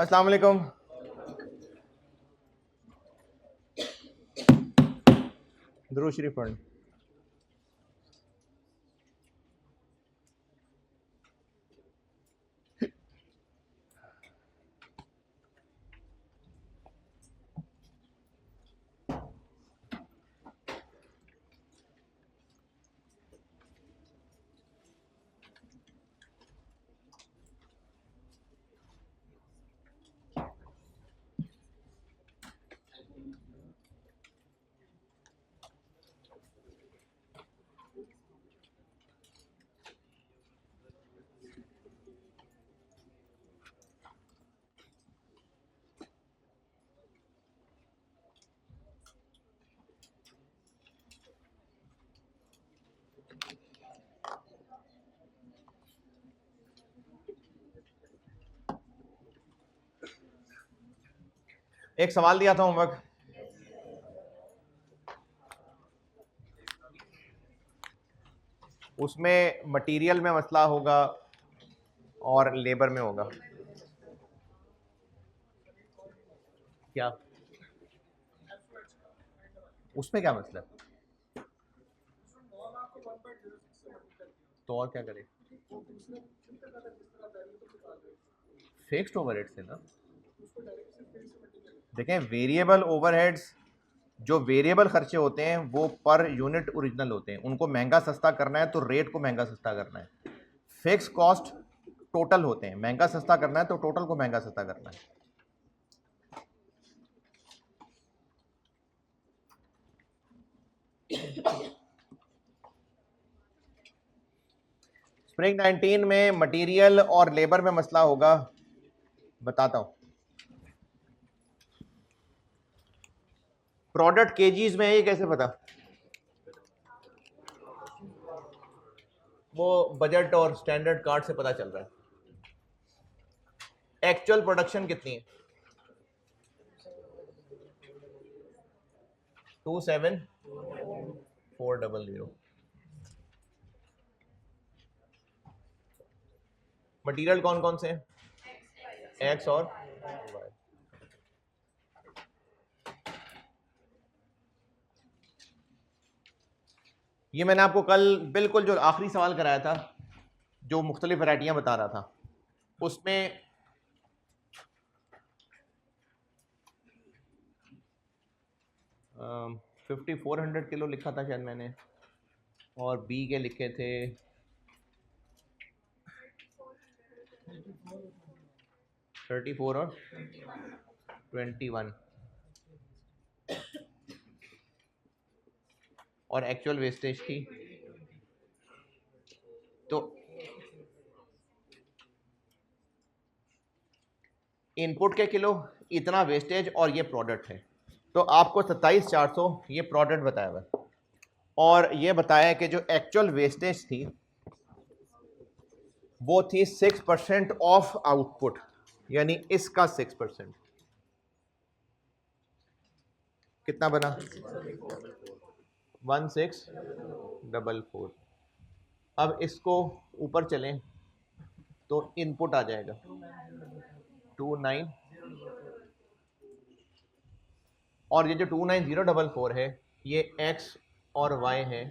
अस्सलाम वालेकुम। दुरूद शरीफ पढ़। एक सवाल दिया था होमवर्क, उसमें मटेरियल में मसला होगा और लेबर में होगा। क्या उसमें क्या मसला है? तो और क्या करें? फिक्स्ड ओवरहेड से ना। देखें, वेरिएबल ओवरहेड्स, जो वेरिएबल खर्चे होते हैं वो पर यूनिट ओरिजिनल होते हैं, उनको महंगा सस्ता करना है तो रेट को महंगा सस्ता करना है। फिक्स कॉस्ट टोटल होते हैं, महंगा सस्ता करना है तो टोटल को महंगा सस्ता करना है। स्प्रिंग 19 में मटेरियल और लेबर में मसला होगा, बताता हूं। प्रोडक्ट केजीज में है, ये कैसे पता? वो बजट और स्टैंडर्ड कार्ड से पता चल रहा है। एक्चुअल प्रोडक्शन कितनी है? 27400। मटेरियल कौन कौन से हैं? एक्स और वाई। ये मैंने आपको कल बिल्कुल जो आखिरी सवाल कराया था, जो मुख्तलिफ वैरायटियां बता रहा था, उसमें आ, 5400 किलो लिखा था शायद मैंने, और बी के लिखे थे 34 और 21, और एक्चुअल वेस्टेज थी। तो इनपुट के किलो, इतना वेस्टेज, और ये प्रोडक्ट है। तो आपको 27400 ये प्रोडक्ट बताया हुआ है, और ये बताया कि जो एक्चुअल वेस्टेज थी वो थी 6% ऑफ आउटपुट, यानी इसका 6%। कितना बना? 1644। अब इसको ऊपर चलें तो इनपुट आ जाएगा 29, और ये जो 29044 है ये एक्स और वाई है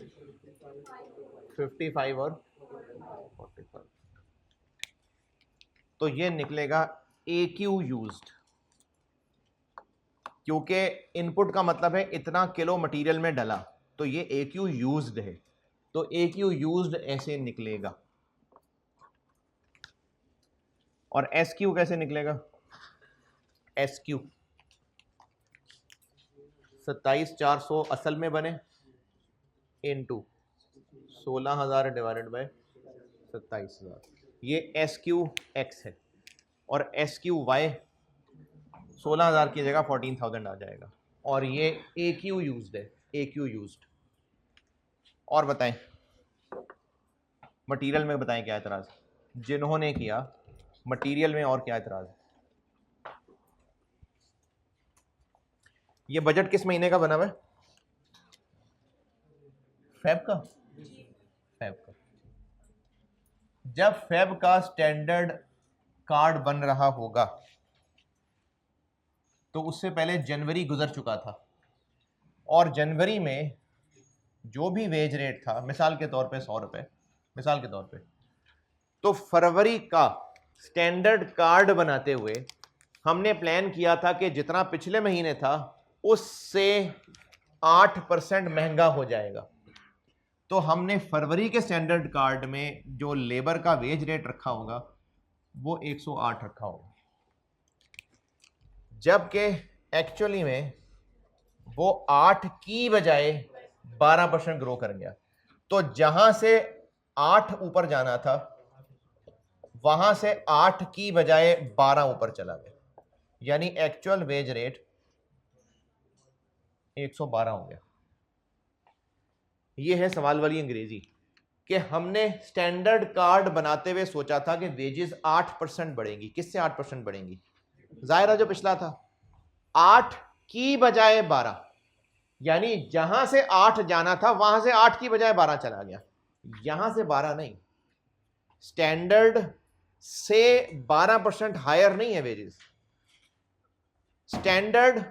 55 और 45। तो ये निकलेगा ए क्यू यूज, क्योंकि इनपुट का मतलब है इतना किलो मटेरियल में डला, तो ये ए क्यू यूज है, तो ए क्यू यूज ऐसे निकलेगा। और एस क्यू कैसे निकलेगा? एस क्यू 27400 असल में बने इनटू 16000 डिवाइडेड बाय 27000, ये एस क्यू एक्स है, और एस क्यू वाई 16000 की जगह 14000 आ जाएगा, और ये ए क्यू यूज है, ए क्यू यूज। और बताएं मटेरियल में, बताएं क्या एतराज जिन्होंने किया मटेरियल में, और क्या एतराज है? ये बजट किस महीने का बना हुआ है? फेब का। फेब का। जब फेब का स्टैंडर्ड कार्ड बन रहा होगा तो उससे पहले जनवरी गुजर चुका था, और जनवरी में जो भी वेज रेट था, मिसाल के तौर पे 100 रुपए, मिसाल के तौर पे, तो फरवरी का स्टैंडर्ड कार्ड बनाते हुए हमने प्लान किया था कि जितना पिछले महीने था उससे 8% महंगा हो जाएगा। तो हमने फरवरी के स्टैंडर्ड कार्ड में जो लेबर का वेज रेट रखा होगा वो 108 रखा होगा, जबकि एक्चुअली में वो 8 की बजाय 12% ग्रो कर गया। तो जहां से 8 ऊपर जाना था वहां से 8 की बजाय 12 ऊपर चला गया, यानी एक्चुअल वेज रेट 112 हो गया। ये है सवाल वाली अंग्रेजी कि हमने स्टैंडर्ड कार्ड बनाते हुए सोचा था कि वेजेस 8% बढ़ेंगी। किससे 8% बढ़ेंगी? जाहिर है जो पिछला था 8 की बजाय 12, यानी जहां से 8 जाना था वहां से 8 की बजाय 12 चला गया, यहां से 12 नहीं, स्टैंडर्ड से 12% हायर नहीं है वेजेस। स्टैंडर्ड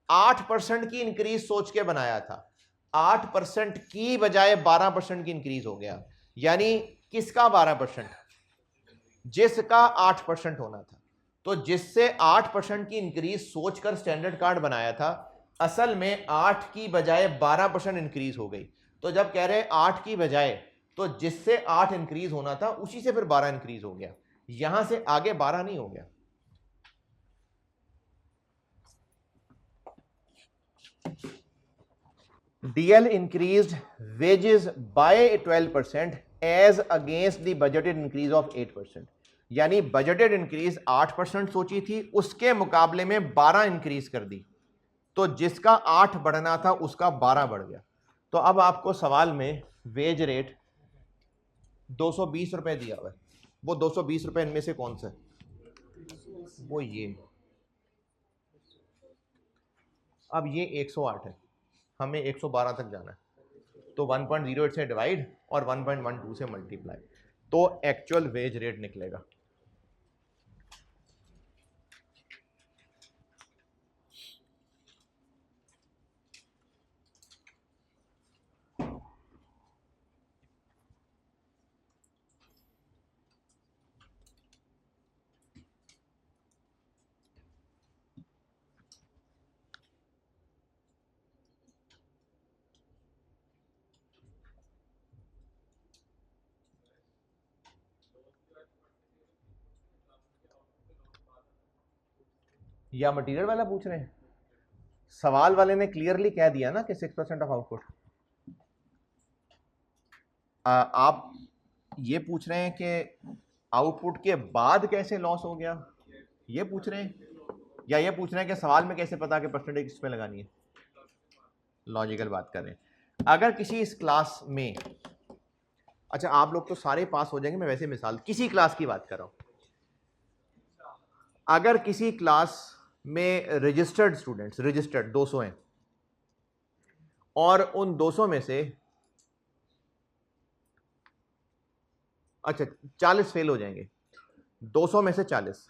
8% की इंक्रीज सोच के बनाया था, 8% की बजाय 12% की इंक्रीज हो गया, यानी किसका 12%? जिसका 8% होना था। तो जिससे 8% की इंक्रीज सोचकर स्टैंडर्ड कार्ड बनाया था, असल में 8 की बजाय 12% इंक्रीज हो गई। तो जब कह रहे 8 की बजाय, तो जिससे 8 इंक्रीज होना था उसी से फिर 12 इंक्रीज हो गया, यहां से आगे 12 नहीं हो गया। DL increased wages by 12% as against the budgeted increase of 8%, यानी बजटेड इंक्रीज 8% सोची थी, उसके मुकाबले में 12 इंक्रीज कर दी, तो जिसका 8 बढ़ना था उसका 12 बढ़ गया। तो अब आपको सवाल में वेज रेट 220 रुपए दिया हुआ है, वो 220 रुपए इनमें से कौन सा है? वो ये, अब ये 108 है, हमें 112 तक जाना है, तो 1.08 से डिवाइड और 1.12 से मल्टीप्लाई, तो एक्चुअल वेज रेट निकलेगा। या मटेरियल वाला पूछ रहे हैं? सवाल वाले ने क्लियरली कह दिया ना कि 6% ऑफ आउटपुट। आप ये पूछ रहे हैं कि आउटपुट के बाद कैसे लॉस हो गया, ये पूछ रहे हैं, या ये पूछ रहे हैं कि सवाल में कैसे पता कि परसेंटेज किस पे लगानी है? लॉजिकल बात कर रहे हैं। अगर किसी इस क्लास में, अच्छा आप लोग तो सारे पास हो जाएंगे, मैं वैसे मिसाल किसी क्लास की बात कर रहा हूं, अगर किसी क्लास में रजिस्टर्ड स्टूडेंट्स, रजिस्टर्ड 200 हैं, और उन 200 में से अच्छा 40 फेल हो जाएंगे, 200 में से 40,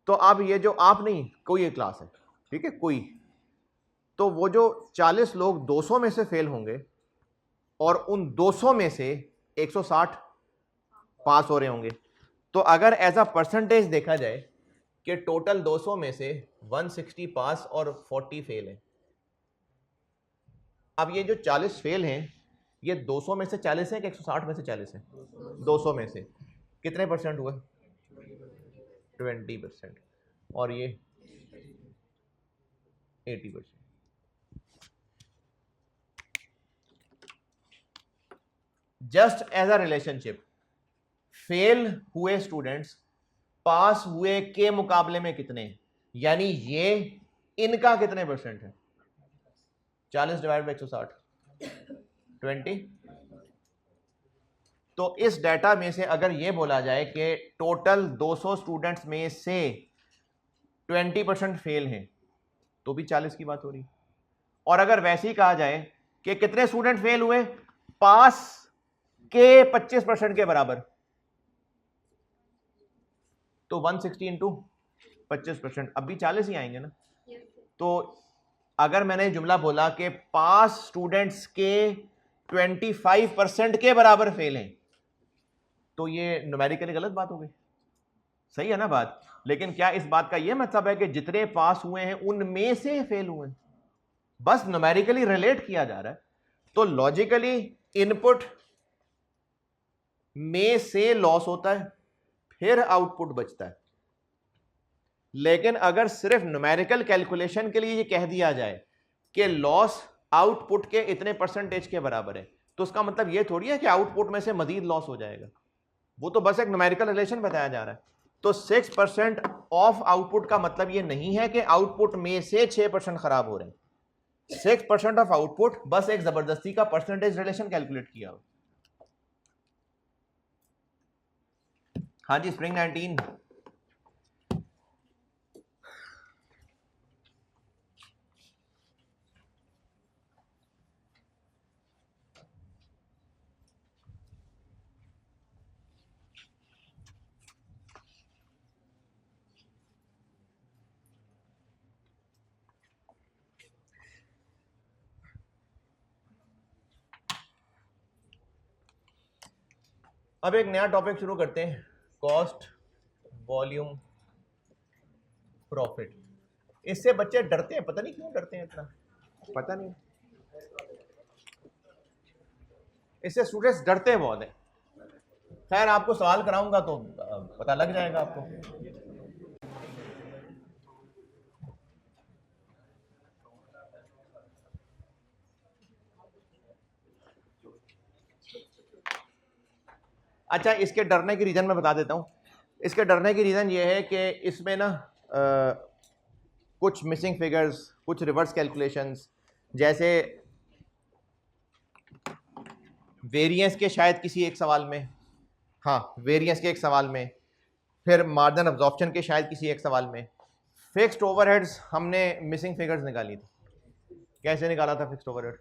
तो अब ये जो आप नहीं, कोई एक क्लास है, ठीक है, कोई, तो वो जो 40 लोग 200 में से फेल होंगे और उन 200 में से 160 पास हो रहे होंगे, तो अगर एज अ परसेंटेज देखा जाए कि टोटल 200 में से 160 पास और 40 फेल हैं, अब ये जो 40 फेल हैं ये 200 में से 40 है कि 160 में से 40 है? 200 में से कितने परसेंट हुए? 20%, और ये 80%। Just as a relationship, fail हुए स्टूडेंट्स पास हुए के मुकाबले में कितने, यानी ये इनका कितने परसेंट है? 40 डिवाइड बाई 160, 20। तो इस डाटा में से अगर ये बोला जाए कि टोटल 200 स्टूडेंट्स में से 20% फेल हैं, तो भी 40 की बात हो रही। और अगर वैसे ही कहा जाए कि कितने स्टूडेंट फेल हुए, पास के 25% के बराबर, तो 160 इंटू 25%, अब भी 40 ही आएंगे ना। तो अगर मैंने जुमला बोला कि 5 स्टूडेंट्स के 25% के बराबर फेल हैं, तो ये न्यूमेरिकली गलत बात हो गई, सही है ना बात। लेकिन क्या इस बात का यह मतलब है कि जितने पास हुए हैं उनमें से फेल हुए हैं? बस न्यूमेरिकली रिलेट किया जा रहा है। तो लॉजिकली इनपुट में से लॉस होता है, फिर आउटपुट बचता है। लेकिन अगर सिर्फ न्यूमेरिकल कैलकुलेशन के लिए ये कह दिया जाए कि लॉस आउटपुट के इतने परसेंटेज के बराबर है, तो उसका मतलब ये थोड़ी है कि आउटपुट में से मजीद लॉस हो जाएगा। वो तो बस एक न्यूमेरिकल रिलेशन बताया जा रहा है। तो 6% ऑफ आउटपुट का मतलब ये नहीं है कि आउटपुट में से 6% खराब हो रहे हैं। 6% ऑफ आउटपुट बस एक जबरदस्ती का परसेंटेज रिलेशन कैलकुलेट किया हो। हाँ जी, स्प्रिंग 19। अब एक नया टॉपिक शुरू करते हैं, कॉस्ट वॉल्यूम प्रॉफिट। इससे बच्चे डरते हैं, पता नहीं क्यों डरते हैं इतना, पता नहीं, इससे स्टूडेंट्स डरते बहुत हैं। खैर आपको सवाल कराऊंगा तो पता लग जाएगा आपको। अच्छा, इसके डरने की रीजन मैं बता देता हूँ। इसके डरने की रीजन ये है कि इसमें ना कुछ मिसिंग फिगर्स, कुछ रिवर्स कैलकुलेशंस, जैसे वेरिएंस के शायद किसी एक सवाल में, हाँ वेरिएंस के एक सवाल में, फिर मार्जिन अब्जॉर्प्शन के शायद किसी एक सवाल में। फिक्स्ड ओवरहेड्स हमने मिसिंग फिगर्स निकाली थी। कैसे निकाला था फिक्स्ड ओवरहेड?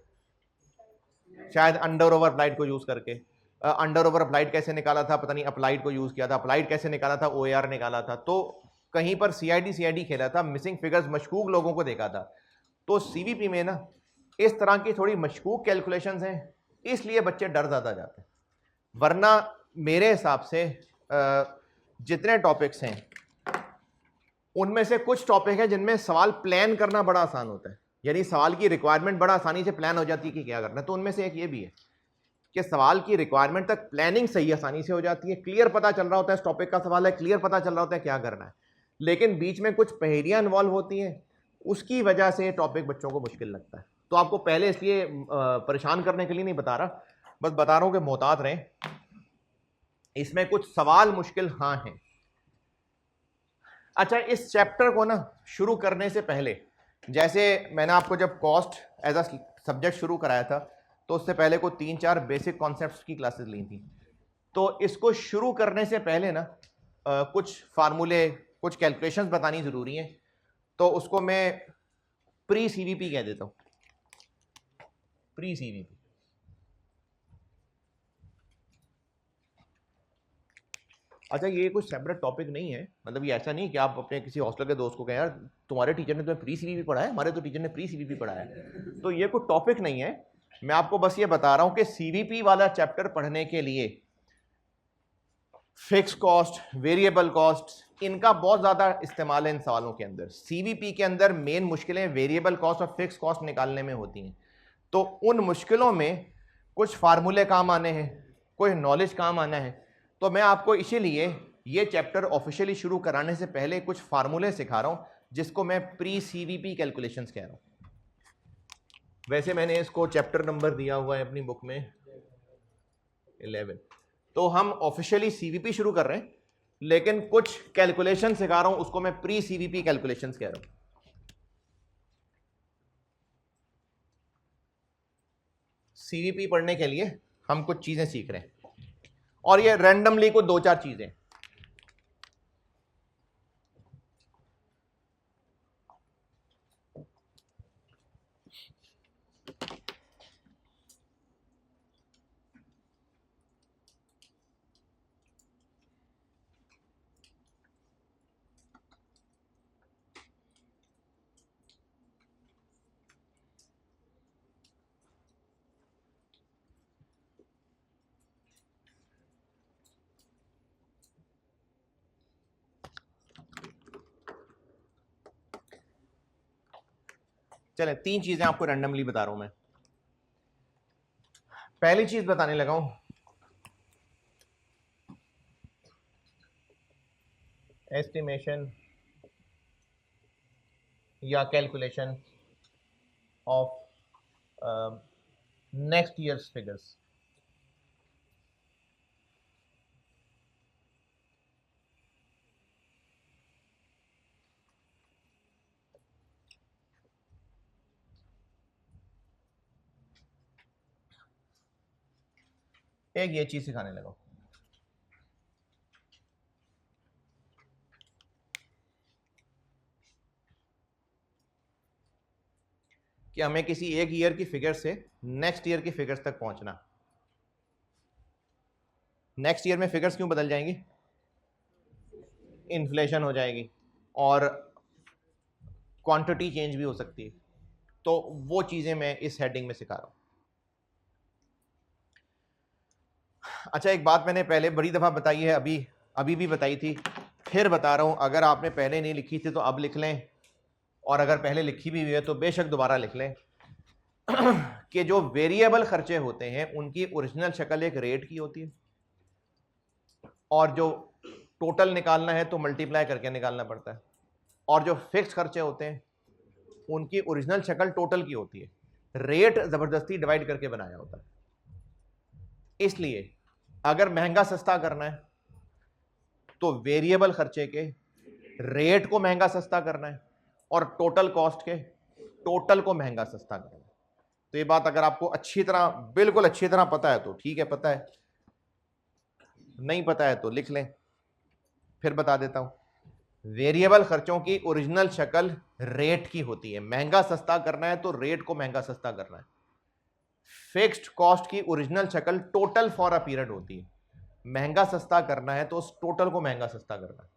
शायद अंडर ओवर अप्लाइड को यूज करके। अंडर ओवर अप्लाइड कैसे निकाला था पता नहीं, अप्लाइड को यूज किया था। अप्लाइड कैसे निकाला था? OAR निकाला था। तो कहीं पर CID खेला था, मिसिंग फिगर्स मशकूक लोगों को देखा था। तो CVP में ना इस तरह की थोड़ी मशकूक कैलकुलेशंस हैं, इसलिए बच्चे डर ज्यादा जाते हैं। वरना मेरे हिसाब से जितने टॉपिक्स हैं उनमें से कुछ टॉपिक है जिनमें सवाल प्लान करना बड़ा आसान होता है, यानी सवाल की रिक्वायरमेंट बड़ा आसानी से प्लान हो जाती है कि क्या करना है। तो उनमें से एक ये भी है कि सवाल की रिक्वायरमेंट तक प्लानिंग सही आसानी से हो जाती है, क्लियर पता चल रहा होता है इस टॉपिक का सवाल है, क्लियर पता चल रहा होता है क्या करना है। लेकिन बीच में कुछ पहेलियां इन्वॉल्व होती हैं, उसकी वजह से टॉपिक बच्चों को मुश्किल लगता है। तो आपको पहले इसलिए परेशान करने के लिए नहीं बता रहा, बस बता रहा हूं कि मोहतात रहें, इसमें कुछ सवाल मुश्किल हाँ हैं। अच्छा, इस चैप्टर को ना शुरू करने से पहले, जैसे मैंने आपको जब कॉस्ट एज अ सब्जेक्ट शुरू कराया था तो उससे पहले को 3-4 बेसिक कॉन्सेप्ट्स की क्लासेस ली थी। तो इसको शुरू करने से पहले ना कुछ फार्मूले, कुछ कैलकुलेशंस बतानी जरूरी हैं। तो उसको मैं प्री CVP कह देता हूँ, प्री CVP। अच्छा, ये कुछ सेपरेट टॉपिक नहीं है, मतलब ये ऐसा नहीं कि आप अपने किसी हॉस्टल के दोस्त को कहें यार तुम्हारे टीचर ने तुम्हें प्री CVP पढ़ाया, हमारे तो टीचर ने प्री CVP पढ़ाया। तो ये कोई टॉपिक नहीं है, मैं आपको बस ये बता रहा हूं कि CVP वाला चैप्टर पढ़ने के लिए फिक्स कॉस्ट, वेरिएबल कॉस्ट, इनका बहुत ज्यादा इस्तेमाल है इन सवालों के अंदर। CVP के अंदर मेन मुश्किलें वेरिएबल कॉस्ट और फिक्स कॉस्ट निकालने में होती हैं। तो उन मुश्किलों में कुछ फार्मूले काम आने हैं, कोई नॉलेज काम आना है। तो मैं आपको इसीलिए ये चैप्टर ऑफिशियली शुरू कराने से पहले कुछ फार्मूले सिखा रहा हूं, जिसको मैं प्री CVP कैलकुलेशंस कह रहा हूं। वैसे मैंने इसको चैप्टर नंबर दिया हुआ है अपनी बुक में 11। तो हम ऑफिशियली CVP शुरू कर रहे हैं, लेकिन कुछ कैलकुलेशन सिखा रहा हूं, उसको मैं प्री CVP कैलकुलेशंस कह रहा हूं। CVP पढ़ने के लिए हम कुछ चीजें सीख रहे हैं, और ये रैंडमली को 2-4 चीजें। चले 3 चीजें आपको रैंडमली बता रहा हूं मैं। पहली चीज बताने लगा हूं, एस्टिमेशन या calculation of next years figures. एक ये चीज सिखाने लगा हूं कि हमें किसी एक ईयर की फिगर से नेक्स्ट ईयर की फिगर्स तक पहुंचना। नेक्स्ट ईयर में फिगर्स क्यों बदल जाएंगी? इन्फ्लेशन हो जाएगी और क्वांटिटी चेंज भी हो सकती है। तो वो चीजें मैं इस हेडिंग में सिखा रहा हूं। अच्छा, एक बात मैंने पहले बड़ी दफा बताई है, अभी अभी भी बताई थी, फिर बता रहा हूं। अगर आपने पहले नहीं लिखी थी तो अब लिख लें, और अगर पहले लिखी भी हुई है तो बेशक दोबारा लिख लें कि जो वेरिएबल खर्चे होते हैं उनकी ओरिजिनल शक्ल एक रेट की होती है, और जो टोटल निकालना है तो मल्टीप्लाई करके निकालना पड़ता है, और जो फिक्स खर्चे होते हैं उनकी ओरिजिनल शक्ल टोटल की होती है, रेट जबरदस्ती डिवाइड करके बनाया होता है। इसलिए अगर महंगा सस्ता करना है तो वेरिएबल खर्चे के रेट को महंगा सस्ता करना है, और टोटल कॉस्ट के टोटल को महंगा सस्ता करना है। तो ये बात अगर आपको अच्छी तरह, बिल्कुल अच्छी तरह पता है तो ठीक है, पता है, नहीं पता है तो लिख लें। फिर बता देता हूं, वेरिएबल खर्चों की ओरिजिनल शक्ल रेट की होती है। महंगा सस्ता करना है तो रेट को महंगा सस्ता करना है। फिक्स्ड कॉस्ट की ओरिजिनल शक्ल टोटल फॉर अ पीरियड होती है। महंगा सस्ता करना है तो उस टोटल को महंगा सस्ता करना है।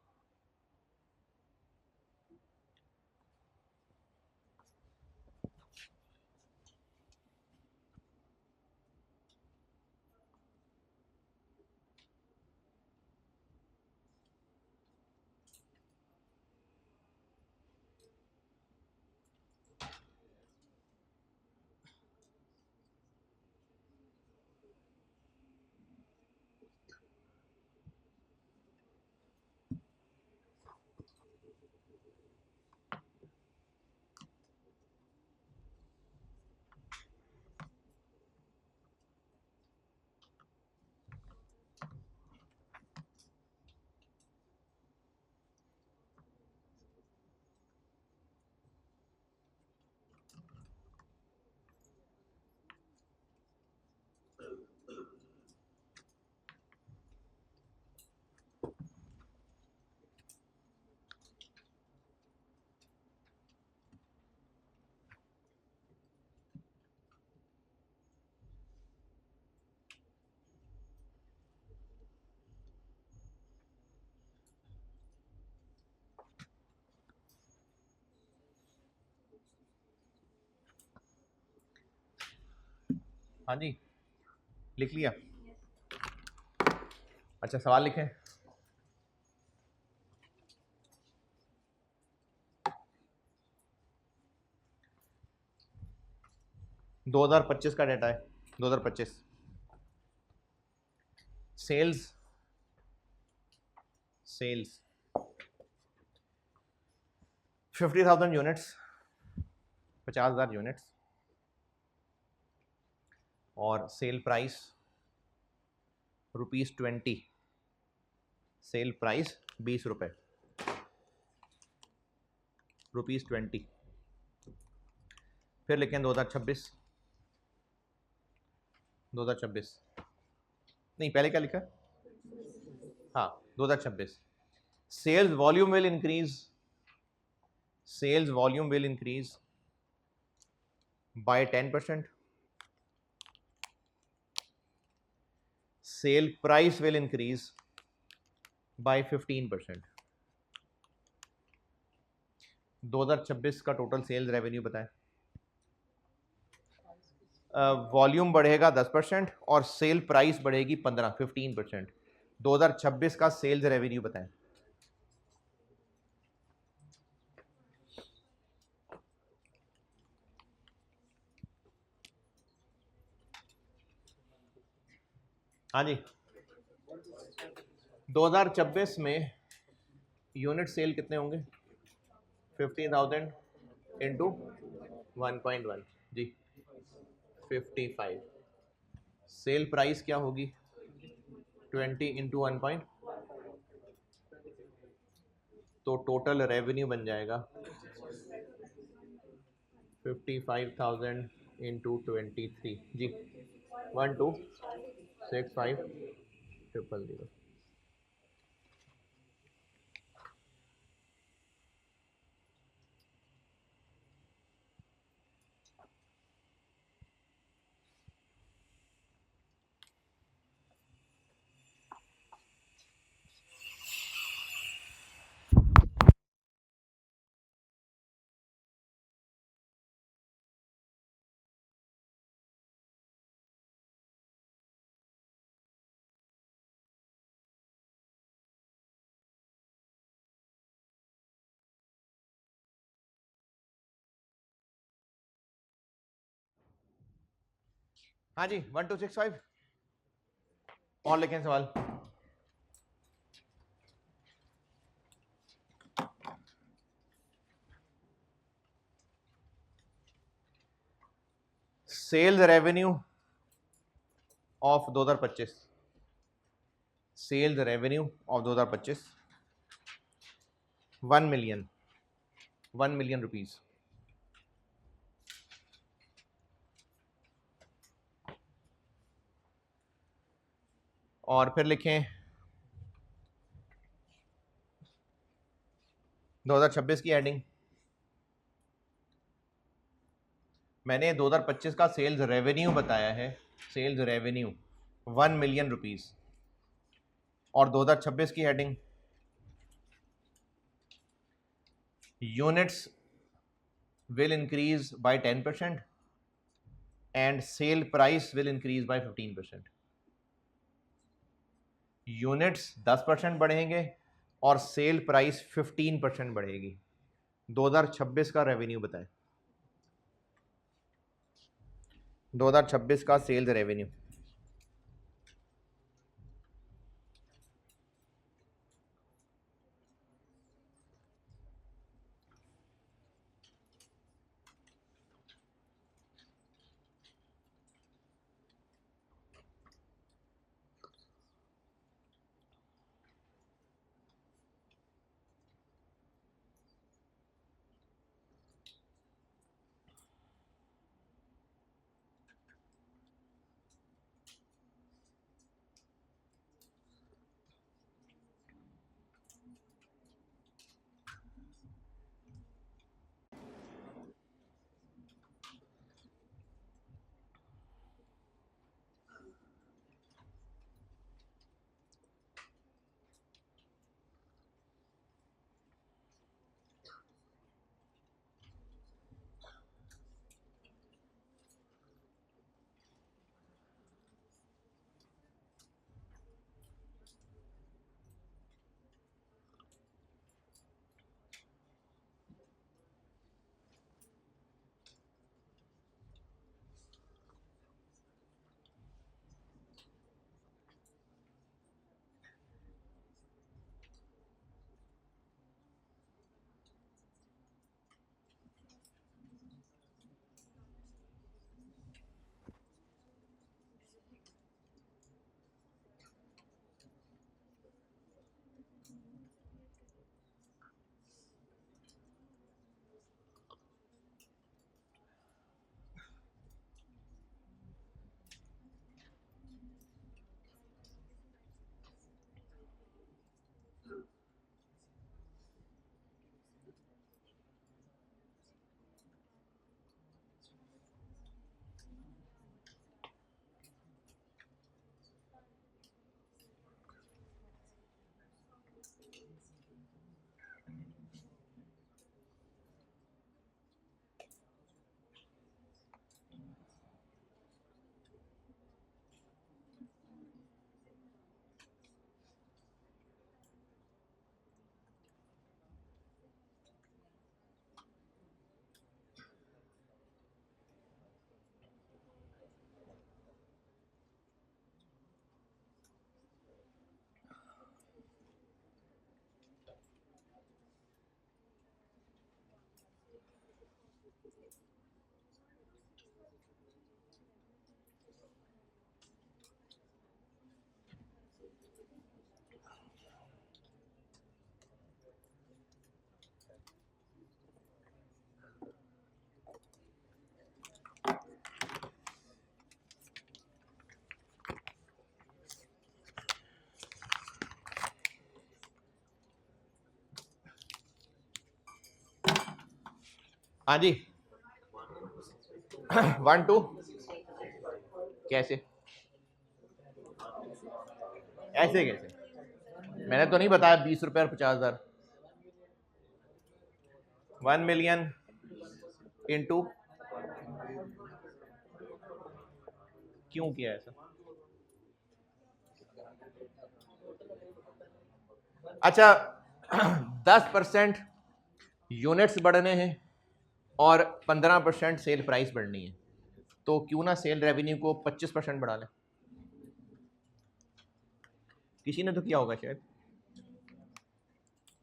हाँ जी, लिख लिया? अच्छा, सवाल लिखें। दो 2025 का डेटा है। 2025 सेल्स 50,000 यूनिट्स, 50,000 यूनिट्स, और सेल प्राइस ₹20। सेल प्राइस 20 रुपए, ₹20। फिर लिखें 2026 नहीं, पहले क्या लिखा? हाँ, 2026 sales volume will increase by 10%, sale price will increase by 15%। 2026 का टोटल सेल्स रेवेन्यू बताएं। वॉल्यूम बढ़ेगा 10% और सेल प्राइस बढ़ेगी 15% 2026 का सेल्स रेवेन्यू बताएं। हाँ जी, 2026 में यूनिट सेल कितने होंगे? 50,000 इंटू 1.1 जी, 55। सेल प्राइस क्या होगी? 20 इंटू 1 तो टोटल रेवेन्यू बन जाएगा 55,000 इंटू 23 जी, 1265,000। हाँ जी, 1265 और लिखें सवाल। Sales revenue of 2025, sales revenue of 2025 1 million, 1 million rupees. और फिर लिखें 2026 की हेडिंग। मैंने 2025 का सेल्स रेवेन्यू बताया है, सेल्स रेवेन्यू 1 मिलियन रुपीज, और 2026 की heading units will increase by 10% and sale price will increase by 15%। Units 10% बढ़ेंगे और सेल प्राइस 15% बढ़ेगी। 2026 का रेवेन्यू बताएं, 2026 का सेल्स रेवेन्यू। हाँ जी 1 2 कैसे ऐसे कैसे मैंने तो नहीं बताया 20 रुपये और 50,000 1 मिलियन इंटू क्यों किया ऐसा अच्छा 10% यूनिट्स बढ़ने हैं और 15% सेल प्राइस बढ़नी है तो क्यों ना सेल रेवेन्यू को 25% बढ़ा लें किसी ने तो किया होगा शायद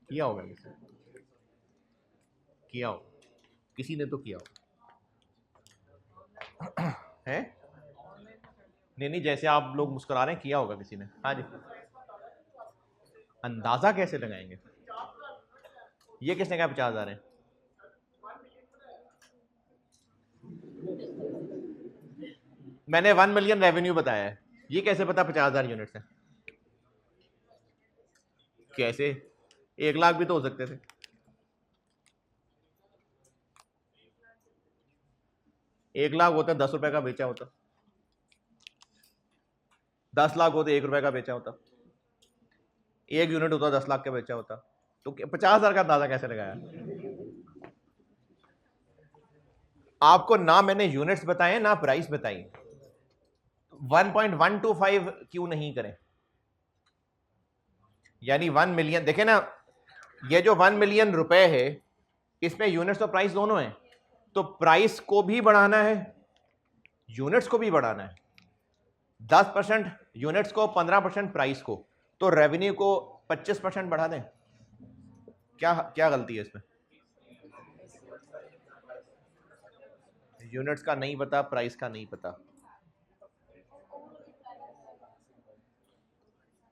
किया होगा किया होगा किसी ने तो किया होगा है नहीं जैसे आप लोग मुस्कुरा रहे हैं किया होगा किसी ने हाँ जी अंदाजा कैसे लगाएंगे ये किसने कहा 50,000 है मैंने 1 मिलियन रेवेन्यू बताया है ये कैसे पता 50,000 यूनिट्स है कैसे 1 लाख भी तो हो सकते थे 1 लाख होता 10 रुपए का बेचा होता 10 लाख होते 1 रुपए का बेचा होता 1 यूनिट होता 10 लाख का बेचा होता तो 50,000 का अंदाजा कैसे लगाया आपको ना मैंने यूनिट्स बताए ना प्राइस बताई 1.125 क्यों नहीं करें यानी 1 मिलियन देखे ना ये जो 1 मिलियन रुपए है इसमें यूनिट्स और प्राइस दोनों है तो प्राइस को भी बढ़ाना है यूनिट्स को भी बढ़ाना है 10% यूनिट्स को 15% प्राइस को तो रेवेन्यू को 25% बढ़ा दें क्या क्या गलती है इसमें यूनिट्स का नहीं पता प्राइस का नहीं पता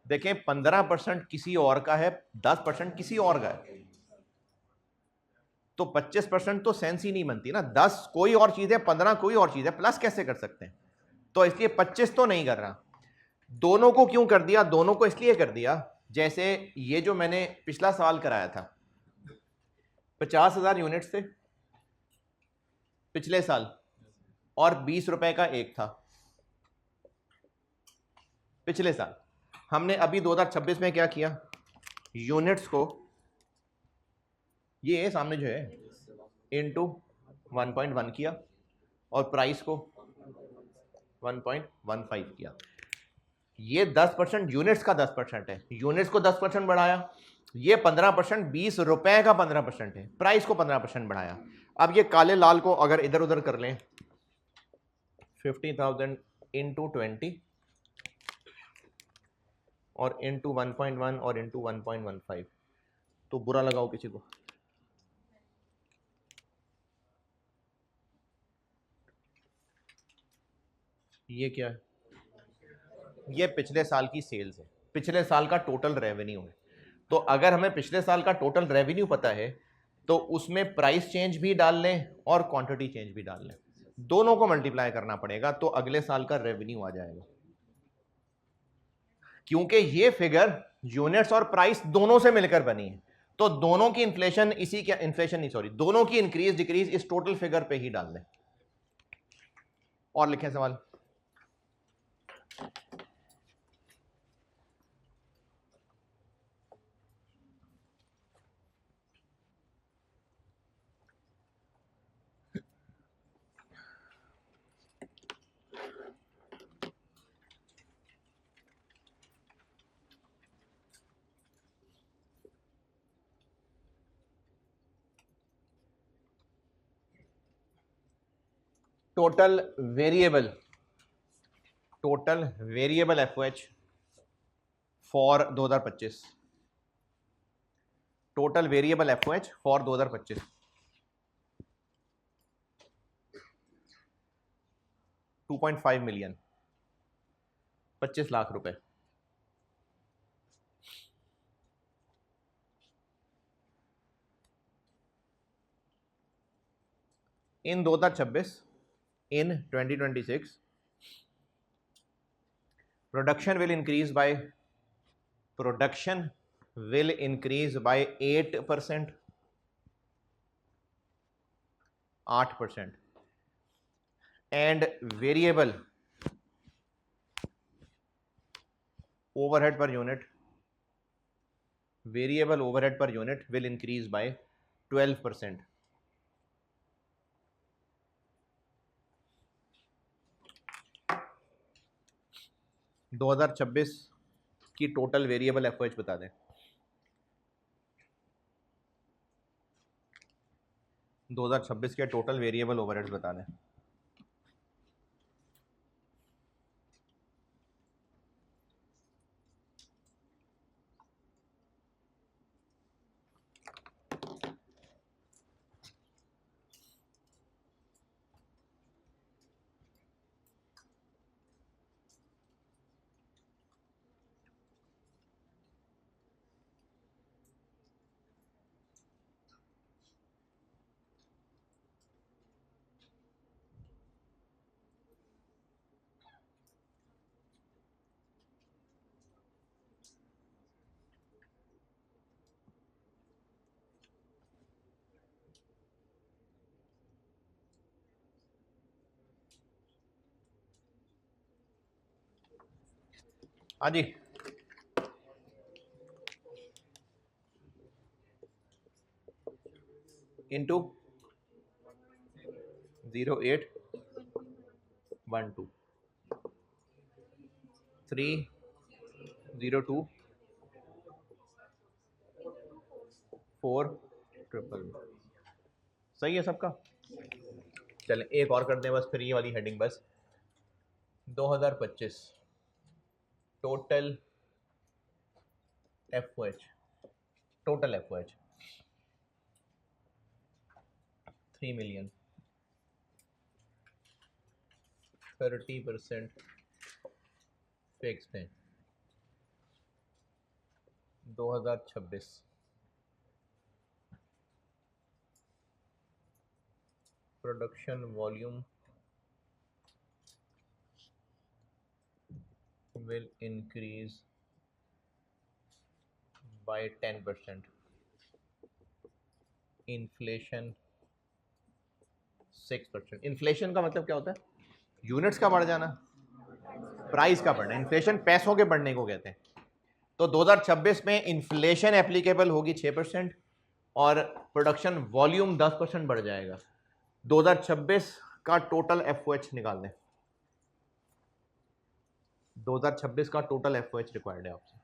देखें 15% किसी और का है 10% किसी और का है तो 25% तो सेंस ही नहीं बनती ना 10 कोई और चीज है 15 कोई और चीज है प्लस कैसे कर सकते हैं तो इसलिए 25 तो नहीं कर रहा दोनों को क्यों कर दिया दोनों को इसलिए कर दिया जैसे ये जो मैंने पिछला साल कराया था 50,000 यूनिट्स थे पिछले साल और 20 रुपए का एक था पिछले साल हमने अभी 2026 में क्या किया यूनिट्स को ये सामने जो है इनटू 1.1 किया और प्राइस को 1.15 किया ये 10% यूनिट्स का 10% है यूनिट्स को 10% बढ़ाया ये 15% 20 रुपए का 15% है प्राइस को 15% बढ़ाया अब ये काले लाल को अगर इधर उधर कर लें 50,000 इंटू 20 और इंटू 1.1 और इंटू 1.15 तो बुरा लगाओ किसी को ये क्या है ये पिछले साल की सेल्स है पिछले साल का टोटल रेवेन्यू है तो अगर हमें पिछले साल का टोटल रेवेन्यू पता है तो उसमें प्राइस चेंज भी डाल लें और क्वांटिटी चेंज भी डाल लें दोनों को मल्टीप्लाई करना पड़ेगा तो अगले साल का रेवेन्यू आ जाएगा क्योंकि ये फिगर यूनिट्स और प्राइस दोनों से मिलकर बनी है तो दोनों की इन्फ्लेशन इसी क्या इन्फ्लेशन नहीं सॉरी दोनों की इंक्रीज डिक्रीज इस टोटल फिगर पे ही डाल दें और लिखें सवाल total variable FOH for 2025 total variable FOH for 2025 2.5 million, 25 lakh रुपए। इन 2026, in 2026 production will increase by 8%, 8%, and variable overhead per unit will increase by 12%. दो 2026 की टोटल वेरिएबल एफओएच बता दें। 2026 के टोटल वेरिएबल ओवरहेड्स बता दें। हाँ जी, इंटू 0812 302 4 सही है सबका। चलें एक और कर दें बस, फिर ये वाली हेडिंग बस। 2025 टोटल एफओएच 3 मिलियन, 30% फिक्स्ड है। 2026 production volume will increase by 10%, inflation 6%। Inflation का मतलब क्या होता है? यूनिट्स का बढ़ जाना, प्राइस का बढ़ना। इन्फ्लेशन पैसों के बढ़ने को कहते हैं। तो 2026 में इन्फ्लेशन एप्लीकेबल होगी 6% और प्रोडक्शन वॉल्यूम 10% बढ़ जाएगा। 2026 का टोटल एफओएच निकाल दें। 2026 का टोटल एफओएच रिक्वायर्ड है आपसे।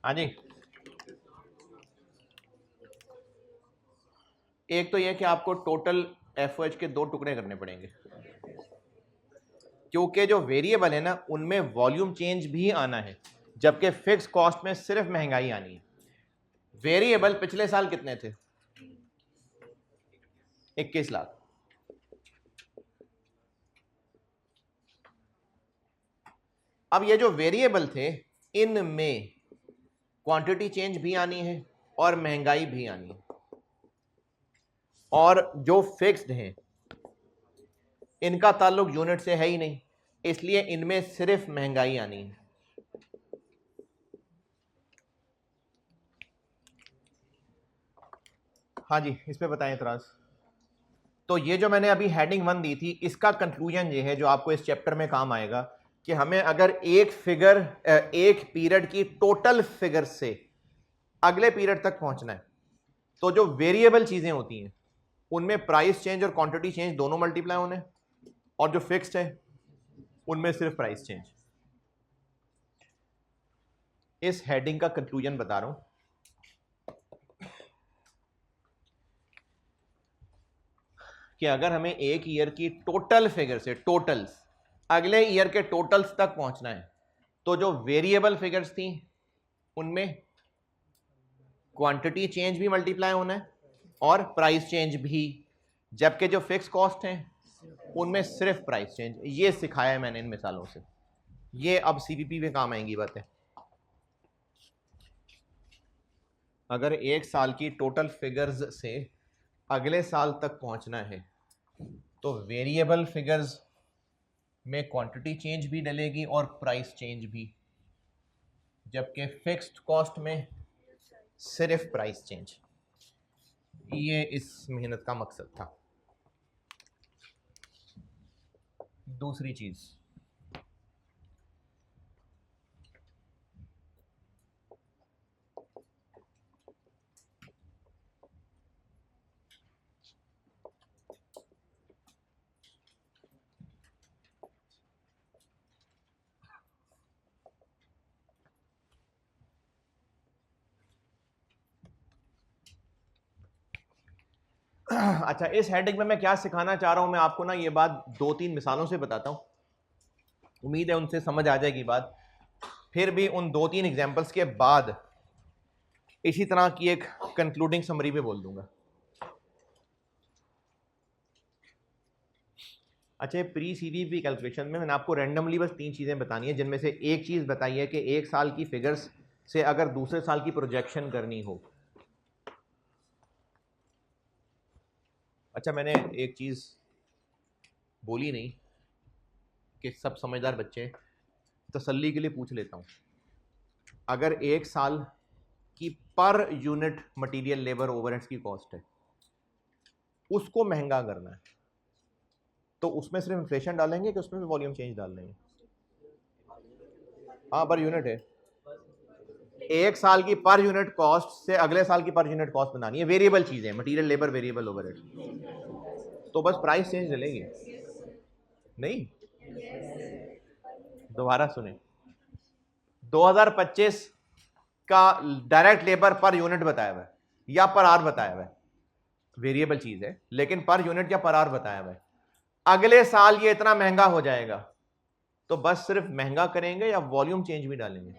हाँ जी, एक तो यह कि आपको टोटल एफओएच के 2 टुकड़े करने पड़ेंगे, क्योंकि जो वेरिएबल है ना उनमें वॉल्यूम चेंज भी आना है, जबकि फिक्स कॉस्ट में सिर्फ महंगाई आनी है। वेरिएबल पिछले साल कितने थे? 21 लाख। अब ये जो वेरिएबल थे इनमें क्वांटिटी चेंज भी आनी है और महंगाई भी आनी है, और जो फिक्स्ड हैं इनका ताल्लुक यूनिट से है ही नहीं, इसलिए इनमें सिर्फ महंगाई आनी है। हाँ जी, इस पे बताएं इतराज। तो ये जो मैंने अभी हेडिंग 1 दी थी, इसका कंक्लूजन ये है जो आपको इस चैप्टर में काम आएगा कि हमें अगर एक पीरियड की टोटल फिगर से अगले पीरियड तक पहुंचना है, तो जो वेरिएबल चीजें होती हैं उनमें प्राइस चेंज और क्वांटिटी चेंज दोनों मल्टीप्लाई होने, और जो फिक्स्ड है उनमें सिर्फ प्राइस चेंज। इस हेडिंग का कंक्लूजन बता रहा हूं कि अगर हमें एक ईयर की टोटल फिगर से टोटल्स अगले ईयर के टोटल्स तक पहुंचना है, तो जो वेरिएबल फिगर्स थी उनमें क्वांटिटी चेंज भी मल्टीप्लाई होना है और प्राइस चेंज भी, जबकि जो फिक्स कॉस्ट है उनमें सिर्फ प्राइस चेंज। ये सिखाया है मैंने इन मिसालों से, ये अब सीपीपी में काम आएंगी बातें। अगर एक साल की टोटल फिगर्स से अगले साल तक पहुंचना है, तो वेरिएबल फिगर्स में क्वांटिटी चेंज भी डलेगी और प्राइस चेंज भी, जबकि फिक्स्ड कॉस्ट में सिर्फ प्राइस चेंज। ये इस मेहनत का मकसद था। दूसरी चीज, अच्छा इस हेडिंग में मैं क्या सिखाना चाह रहा हूं, मैं आपको ना ये बात 2-3 मिसालों से बताता हूं, उम्मीद है उनसे समझ आ जाएगी बात। फिर भी उन 2-3 एग्जांपल्स के बाद इसी तरह की एक कंक्लूडिंग समरी पे बोल दूंगा। अच्छा, प्री सीवीपी कैलकुलेशन में मैंने आपको रैंडमली बस 3 चीज़ें बतानी है, जिनमें से एक चीज़ बताई है कि एक साल की फिगर्स से अगर दूसरे साल की प्रोजेक्शन करनी हो। अच्छा, मैंने एक चीज़ बोली नहीं कि सब समझदार बच्चे, तसल्ली के लिए पूछ लेता हूँ, अगर एक साल की per unit material labour overheads की कॉस्ट है, उसको महंगा करना है, तो उसमें सिर्फ इन्फ्लेशन डालेंगे कि उसमें भी वॉल्यूम चेंज डाल देंगे? हाँ, पर यूनिट है। एक साल की पर यूनिट कॉस्ट से अगले साल की पर यूनिट कॉस्ट बनानी है, वेरिएबल चीजें, मटेरियल लेबर वेरिएबल ओवरहेड, तो बस प्राइस चेंज डलेगी। नहीं, दोबारा सुने, 2025 का डायरेक्ट लेबर पर यूनिट बताया हुआ है या पर आर बताया हुआ है, वेरिएबल चीज है लेकिन पर यूनिट या पर आर बताया हुआ है। अगले साल ये इतना महंगा हो जाएगा, तो बस सिर्फ महंगा करेंगे या वॉल्यूम चेंज भी डालेंगे?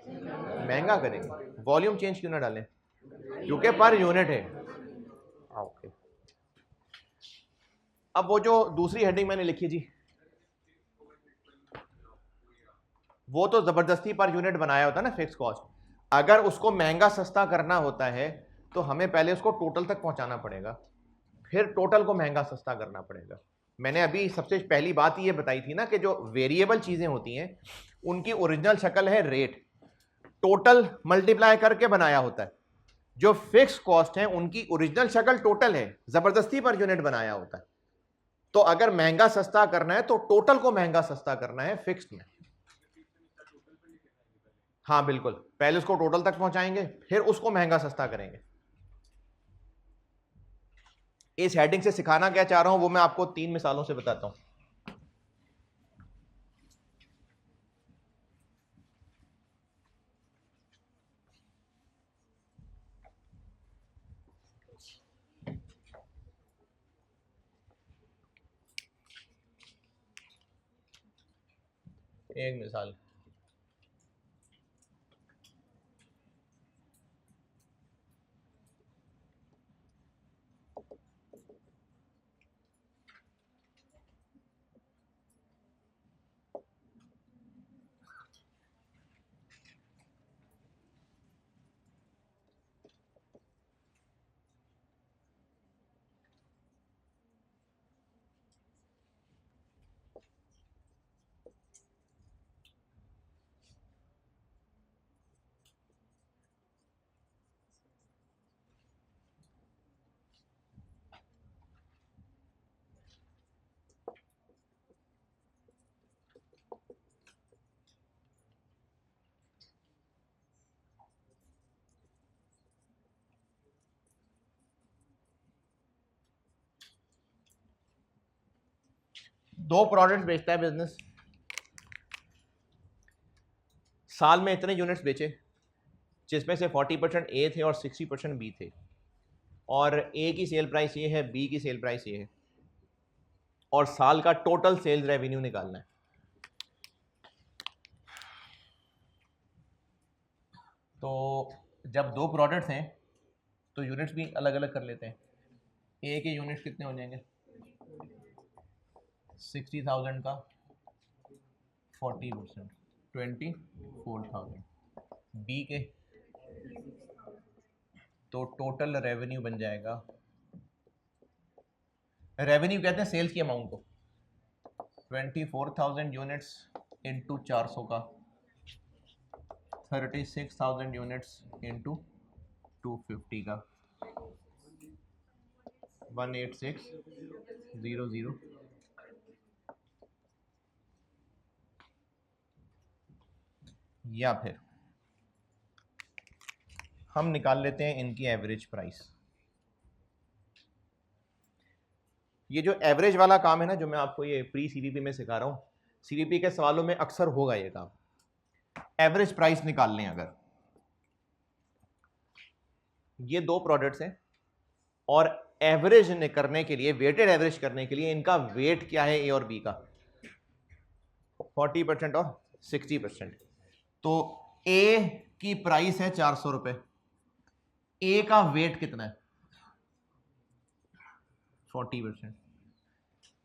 महंगा करेंगे। वॉल्यूम चेंज क्यों ना डालें? क्योंकि पर यूनिट है। ओके, अब वो जो दूसरी हेडिंग मैंने लिखी जी, वो तो जबरदस्ती पर यूनिट बनाया होता है ना फिक्स कॉस्ट। अगर उसको महंगा सस्ता करना होता है तो हमें पहले उसको टोटल तक पहुंचाना पड़ेगा, फिर टोटल को महंगा सस्ता करना पड़ेगा। मैंने अभी सबसे पहली बात ये बताई थी ना कि जो वेरिएबल चीजें होती हैं उनकी ओरिजिनल शक्ल है रेट, टोटल मल्टीप्लाई करके बनाया होता है। जो फिक्स कॉस्ट है उनकी ओरिजिनल शक्ल टोटल है, जबरदस्ती पर यूनिट बनाया होता है। तो अगर महंगा सस्ता करना है तो टोटल को महंगा सस्ता करना है फिक्स्ड में। हाँ बिल्कुल, पहले उसको टोटल तक पहुंचाएंगे फिर उसको महंगा सस्ता करेंगे। इस हेडिंग से सिखाना क्या चाह रहा हूं वो मैं आपको 3 मिसालों से बताता हूं। एक मिसाल, दो प्रोडक्ट बेचता है बिजनेस, साल में इतने यूनिट्स बेचे जिसमें से 40% ए थे और 60% बी थे, और ए की सेल प्राइस ये है, बी की सेल प्राइस ये है, और साल का टोटल सेल्स रेवेन्यू निकालना है। तो जब दो प्रोडक्ट्स हैं तो यूनिट्स भी अलग अलग कर लेते हैं। ए के यूनिट्स कितने हो जाएंगे, 60,000 का 40% 24,000, बी के तो टोटल रेवेन्यू बन जाएगा, रेवेन्यू कहते हैं सेल्स की अमाउंट को, 24,000 यूनिट्स इंटू 400 का 36,000 यूनिट्स इंटू 250 का 186,000, या फिर हम निकाल लेते हैं इनकी एवरेज प्राइस। ये जो एवरेज वाला काम है ना, जो मैं आपको ये प्री सीवीपी में सिखा रहा हूं, सीवीपी के सवालों में अक्सर होगा ये काम। एवरेज प्राइस निकाल लें, अगर ये दो प्रोडक्ट्स हैं और एवरेज करने के लिए, वेटेड एवरेज करने के लिए इनका वेट क्या है ए और बी का, 40% और 60%। तो ए की प्राइस है 400 रुपए, ए का वेट कितना है, 40%।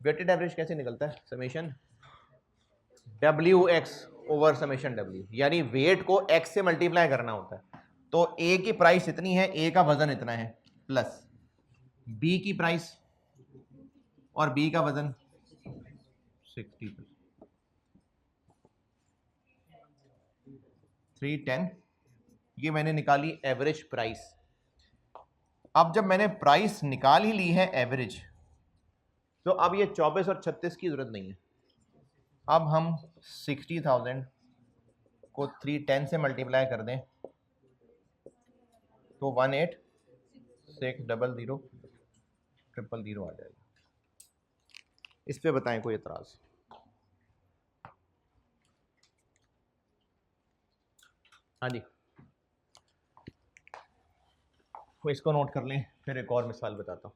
वेटेड एवरेज कैसे निकलता है, summation W x over summation W, यानी वेट को एक्स से मल्टीप्लाई करना होता है। तो ए की प्राइस इतनी है, ए का वजन इतना है, प्लस बी की प्राइस और बी का वजन 60%, 310, ये मैंने निकाली एवरेज प्राइस। अब जब मैंने प्राइस निकाल ही ली है एवरेज, तो अब ये 24 और 36 की जरूरत नहीं है। अब हम 60,000 को 310 से मल्टीप्लाई कर दें तो 186,000,000 आ जाएगा। इस पे बताएं कोई एतराज? हाँ जी, इसको नोट कर लें, फिर एक और मिसाल बताता हूँ।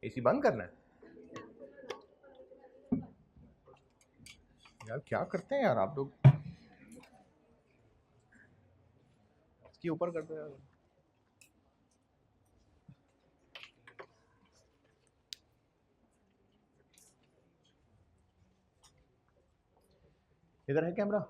एसी बंद करना है यार, क्या करते हैं यार आप लोग, इसके ऊपर करते हैं यार। इधर है कैमरा।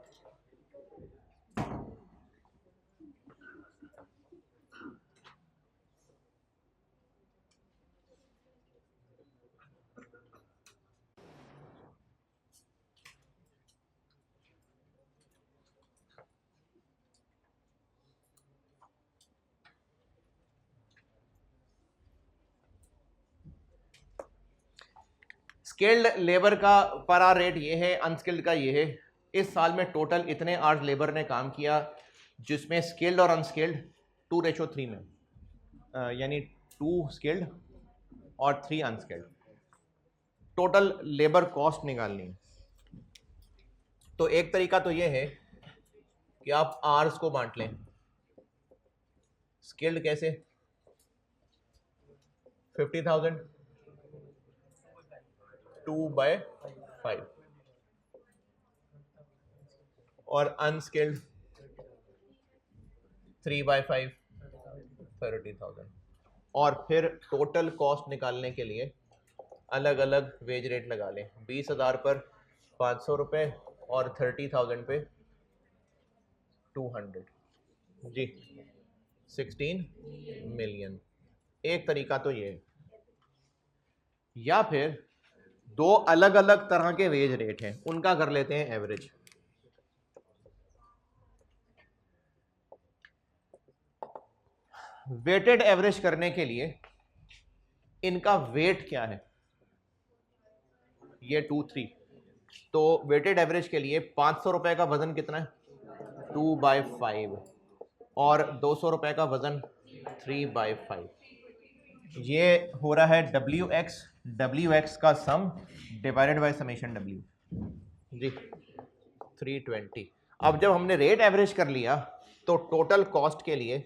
स्किल्ड लेबर का पर आवर रेट ये है, अनस्किल्ड का ये है। इस साल में टोटल इतने आवर्स लेबर ने काम किया, जिसमें स्किल्ड और अनस्किल्ड 2:3 में, यानी 2 स्किल्ड और 3 अनस्किल्ड। टोटल लेबर कॉस्ट निकालनी है। तो एक तरीका तो ये है कि आप आवर्स को बांट लें। स्किल्ड कैसे, 50,000 2/5, और अनस्किल्ड 3/5 30,000। और फिर टोटल कॉस्ट निकालने के लिए अलग अलग वेज रेट लगा लें। 20,000 पर 500 रुपये और 30,000 पे 200 जी, 16 मिलियन। एक तरीका तो ये है। या फिर दो अलग अलग तरह के वेज रेट हैं, उनका कर लेते हैं एवरेज। वेटेड एवरेज करने के लिए इनका वेट क्या है, ये 2-3। तो वेटेड एवरेज के लिए 500 रुपए का वजन कितना है, 2/5, और 200 रुपए का वजन 3/5। ये हो रहा है डब्ल्यू एक्स का सम divided by summation W G, 320। अब जब हमने रेट एवरेज कर लिया तो टोटल कॉस्ट के लिए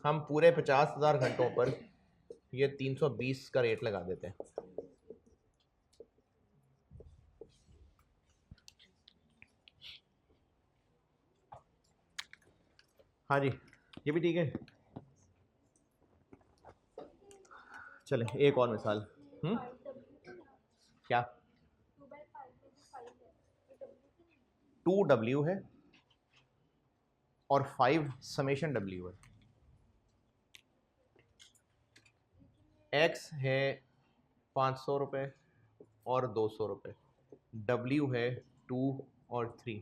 हम पूरे 50,000 घंटों पर ये 320 का रेट लगा देते हैं। हाँ जी, ये भी ठीक है। चले एक और मिसाल। क्या, 2W है और 5 समेशन W है। X है 500 रुपये और 200 रुपये, W है 2 और 3,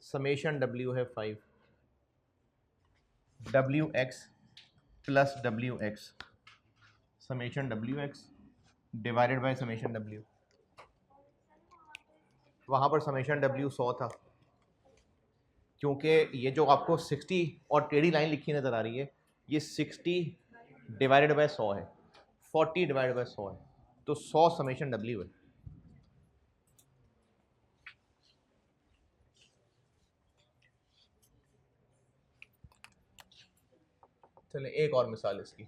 समेशन W है 5, WX plus WX, summation WX divided by summation W। वहाँ पर समेशन W 100 था, क्योंकि ये जो आपको 60 और टेढ़ी लाइन लिखी नज़र आ रही है, ये 60 डिवाइडेड बाय 100 है, 40 डिवाइडेड बाय 100 है, तो 100 समेशन W है। चले एक और मिसाल इसकी।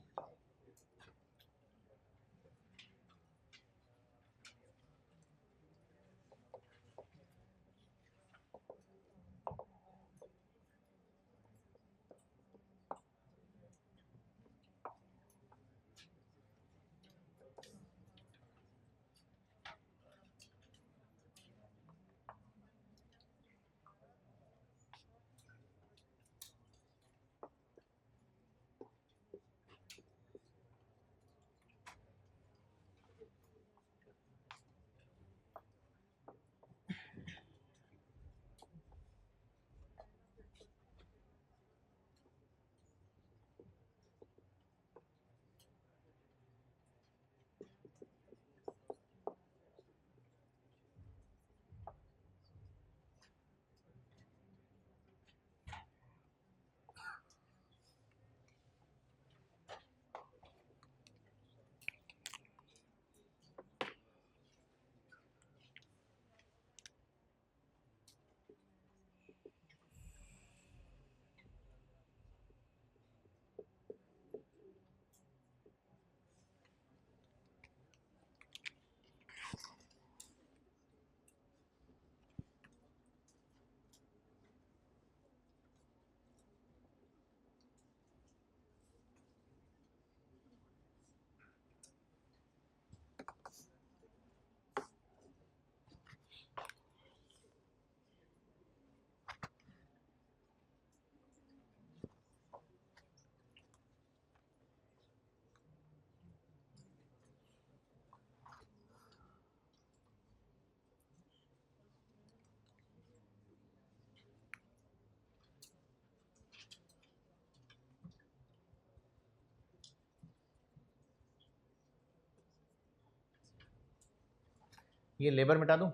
ये लेबर मिटा दूं,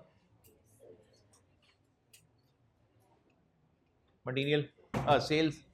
मटेरियल सेल्स,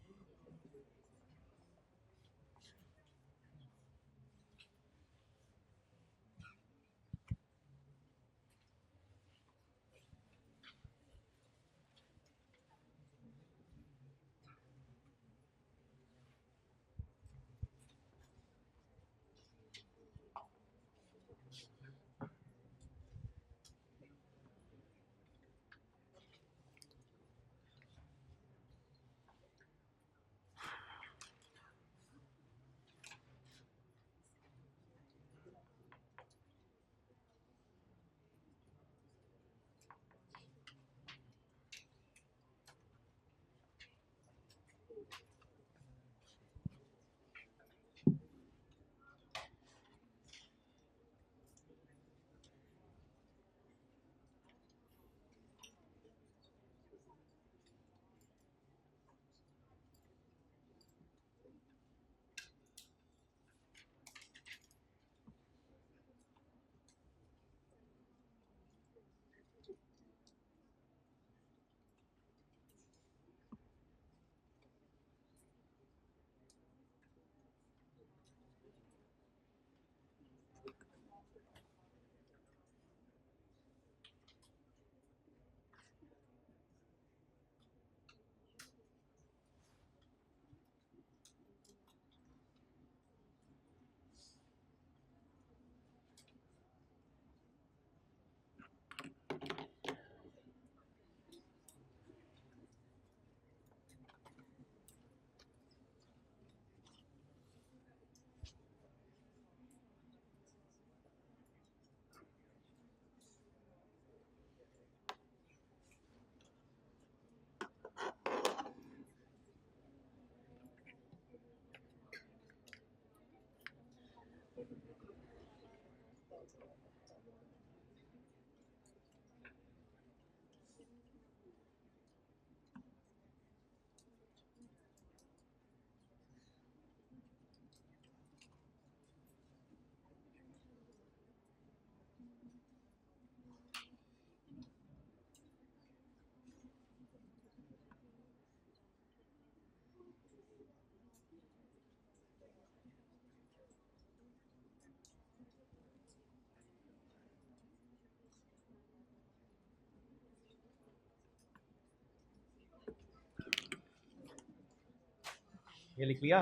ये लिख लिया।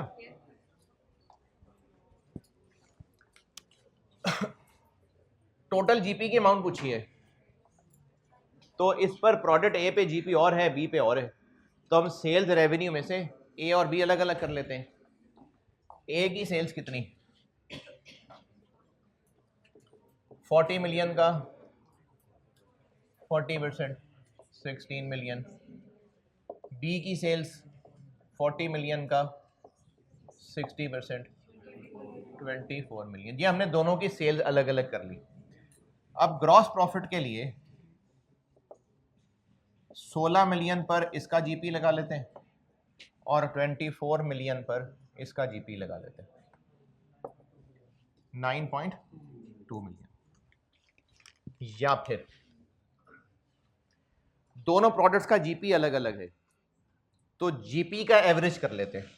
टोटल जीपी की अमाउंट पूछी है, तो इस पर प्रोडक्ट ए पे जीपी और है, बी पे और है, तो हम सेल्स रेवेन्यू में से ए और बी अलग अलग कर लेते हैं। ए की सेल्स कितनी, 40 मिलियन का 40%, 16 मिलियन। बी की सेल्स 40 मिलियन का 60%, 24 मिलियन। ये हमने दोनों की सेल्स अलग अलग कर ली। अब ग्रॉस प्रॉफिट के लिए 16 मिलियन पर इसका जीपी लगा लेते हैं और 24 मिलियन पर इसका जीपी लगा लेते हैं, 9.2 मिलियन। या फिर दोनों प्रोडक्ट्स का जीपी अलग अलग है, तो जीपी का एवरेज कर लेते हैं।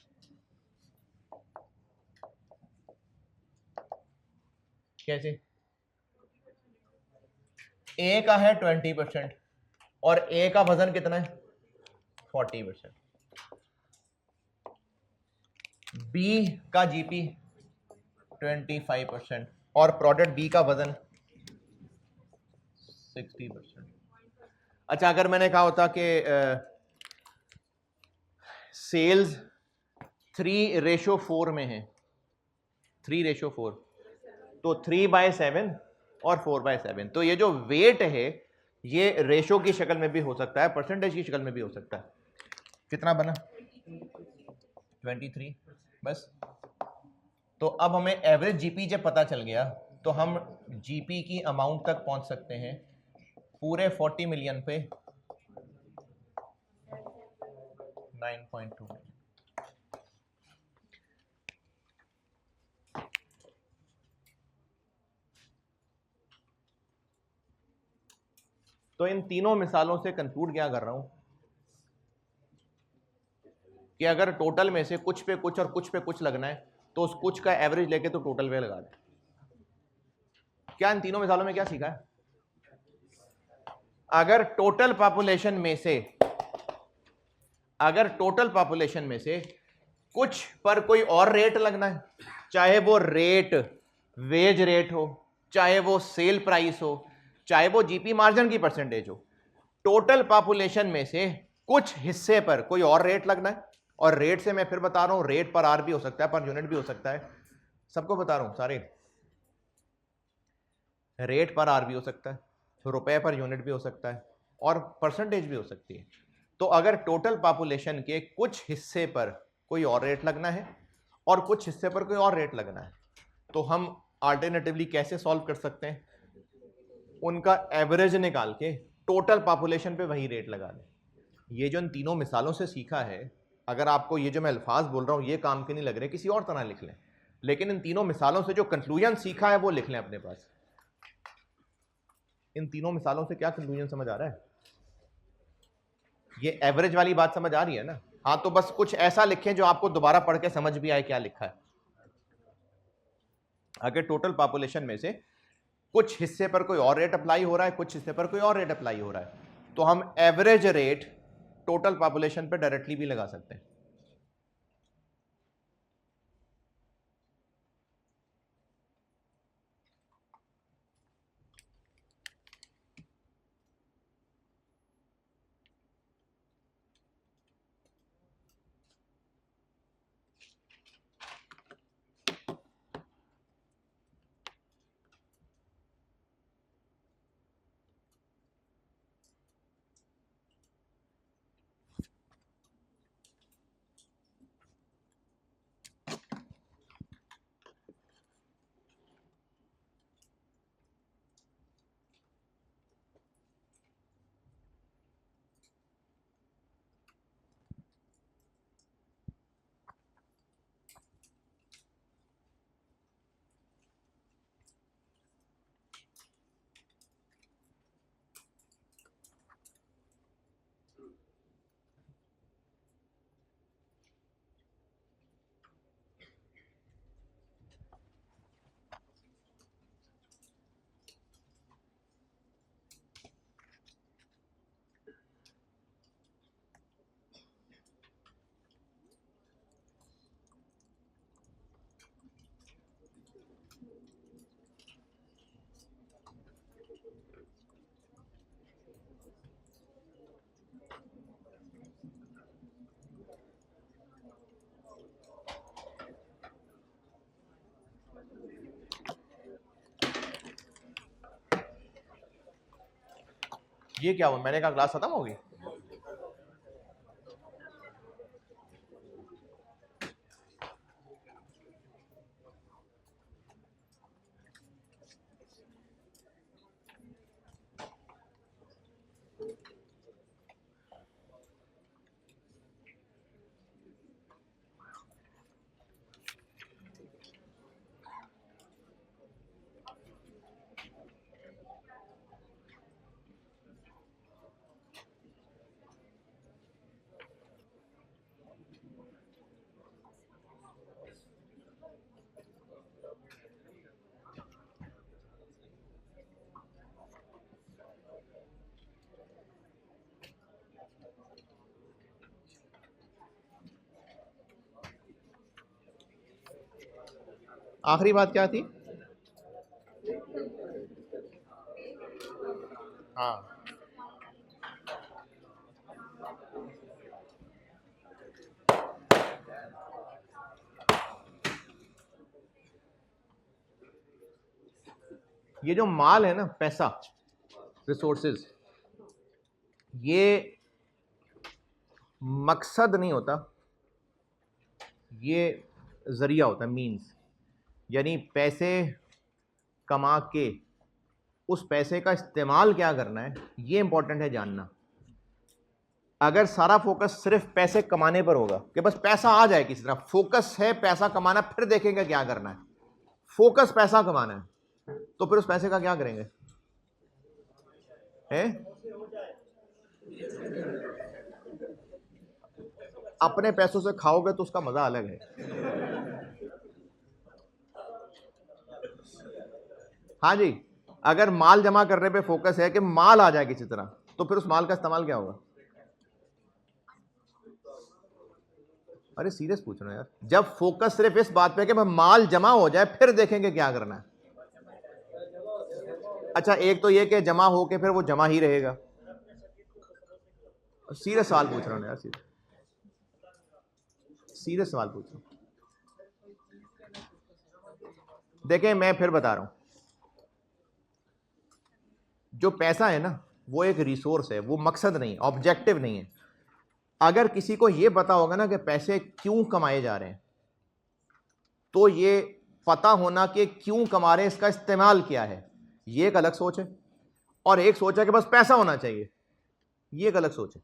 कैसे? ए का है 20% और ए का वजन कितना है 40%, बी का जीपी 25% और प्रोडक्ट बी का वजन 60%। अच्छा, अगर मैंने कहा होता कि सेल्स 3:4 में है, 3:4, तो 3/7 और 4/7, तो ये जो वेट है ये रेशो की शक्ल में भी हो सकता है, परसेंटेज की शक्ल में भी हो सकता है। कितना बना 23 बस। तो अब हमें एवरेज जीपी जब पता चल गया तो हम जीपी की अमाउंट तक पहुंच सकते हैं पूरे 40 मिलियन पे 9.2 मिलियन। तो इन तीनों मिसालों से कंक्लूड क्या कर रहा हूं कि अगर टोटल में से कुछ पे कुछ और कुछ पे कुछ लगना है तो उस कुछ का एवरेज लेके तो टोटल पे लगा दे। क्या इन तीनों मिसालों में क्या सीखा है? अगर टोटल पॉपुलेशन में से कुछ पर कोई और रेट लगना है, चाहे वो रेट वेज रेट हो, चाहे वो सेल प्राइस हो, चाहे वो जीपी मार्जिन की परसेंटेज हो, टोटल पॉपुलेशन में से कुछ हिस्से पर कोई और रेट लगना है। और रेट से मैं फिर बता रहा हूं, रेट पर आर भी हो सकता है, पर यूनिट भी हो सकता है, सबको बता रहा हूं सारे, रेट पर आर भी हो सकता है, रुपए पर यूनिट भी हो सकता है, और परसेंटेज भी हो सकती है। तो अगर टोटल पॉपुलेशन के कुछ हिस्से पर कोई और रेट लगना है और कुछ हिस्से पर कोई और रेट लगना है, तो हम अल्टरनेटिवली कैसे सॉल्व कर सकते हैं? उनका एवरेज निकाल के टोटल पॉपुलेशन पे वही रेट लगा दें। ये जो इन तीनों मिसालों से सीखा है, अगर आपको ये जो मैं अल्फाज बोल रहा हूं ये काम के नहीं लग रहे, किसी और तरह लिख लें, लेकिन इन तीनों मिसालों से जो कंक्लूजन सीखा है वो लिख लें अपने पास। इन तीनों मिसालों से क्या कंक्लूजन समझ आ रहा है? ये एवरेज वाली बात समझ आ रही है ना? हाँ, तो बस कुछ ऐसा लिखें जो आपको दोबारा पढ़ के समझ भी आए क्या लिखा है। अगर टोटल पॉपुलेशन में से कुछ हिस्से पर कोई और रेट अप्लाई हो रहा है, कुछ हिस्से पर कोई और रेट अप्लाई हो रहा है, तो हम एवरेज रेट टोटल पॉपुलेशन पर डायरेक्टली भी लगा सकते हैं। ये क्या हुआ? मैंने कहा क्लास खत्म होगी। आखिरी बात क्या थी? हाँ, ये जो माल है ना, पैसा, रिसोर्सेज, ये मकसद नहीं होता, ये जरिया होता है, मीन्स। यानी पैसे कमा के उस पैसे का इस्तेमाल क्या करना है, ये इंपॉर्टेंट है जानना। अगर सारा फोकस सिर्फ पैसे कमाने पर होगा कि बस पैसा आ जाए किसी तरह, फोकस है पैसा कमाना, फिर देखेंगे क्या करना है, फोकस पैसा कमाना है, तो फिर उस पैसे का क्या करेंगे? हैं? अपने पैसों से खाओगे तो उसका मजा अलग है। हाँ जी, अगर माल जमा करने पे फोकस है कि माल आ जाए किसी तरह, तो फिर उस माल का इस्तेमाल क्या होगा? अरे सीरियस पूछ रहा हूं यार, जब फोकस सिर्फ इस बात पे कि माल जमा हो जाए फिर देखेंगे क्या करना है। अच्छा, एक तो ये कि जमा हो के फिर वो जमा ही रहेगा। सीरियस सवाल पूछ रहा हूं यार, सीरियस सवाल पूछ रहा हूं। देखें, मैं फिर बता रहा हूं, जो पैसा है ना वो एक रिसोर्स है, वो मकसद नहीं, ऑब्जेक्टिव नहीं है। अगर किसी को यह पता होगा ना कि पैसे क्यों कमाए जा रहे हैं, तो ये पता होना कि क्यों कमा रहे हैं, इसका इस्तेमाल क्या है, ये एक अलग सोच है। और एक सोच है कि बस पैसा होना चाहिए, ये एक अलग सोच है।